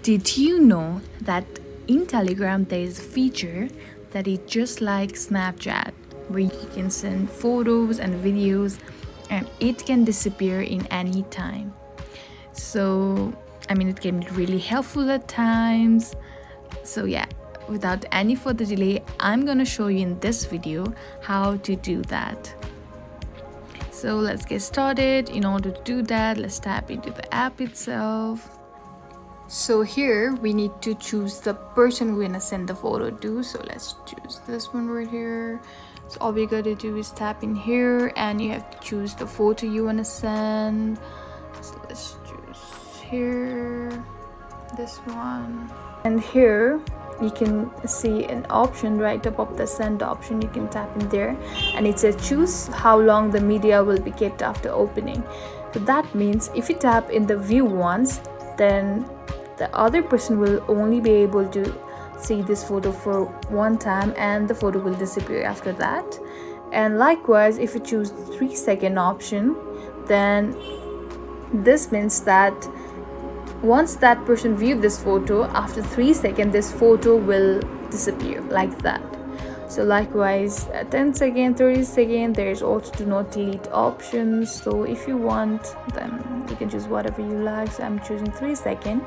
Did you know that in Telegram there is a feature that is just like Snapchat, where you can send photos and videos and it can disappear in any time? So, it can be really helpful at times. So, yeah, without any further delay, I'm gonna show you in this video how to do that. So, let's get started. In order to do that, let's tap into the app itself. So here we need to choose the person we're gonna send the photo to. So let's choose this one right here. So all we gotta do is tap in here and you have to choose the photo you wanna send. So let's choose here, this one. And here you can see an option right above the send option. You can tap in there and it says choose how long the media will be kept after opening. So that means if you tap in the view once, then the other person will only be able to see this photo for one time and the photo will disappear after that. And likewise, if you choose the 3-second option, then this means that once that person viewed this photo, after 3 seconds this photo will disappear like that. So likewise, 10 seconds, 30 seconds, there's also do not delete options. So if you want, then you can choose whatever you like. So I'm choosing 3 seconds.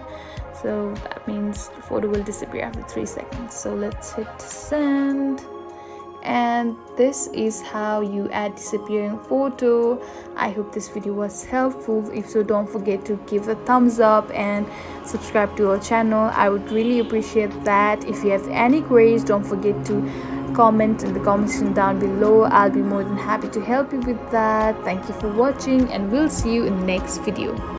So that means the photo will disappear after 3 seconds. So let's hit send. And this is how you add disappearing photo. I hope this video was helpful. If so, don't forget to give a thumbs up and subscribe to our channel. I would really appreciate that. If you have any queries, don't forget to comment in the comment section down below. I'll be more than happy to help you with that. Thank you for watching and we'll see you in the next video.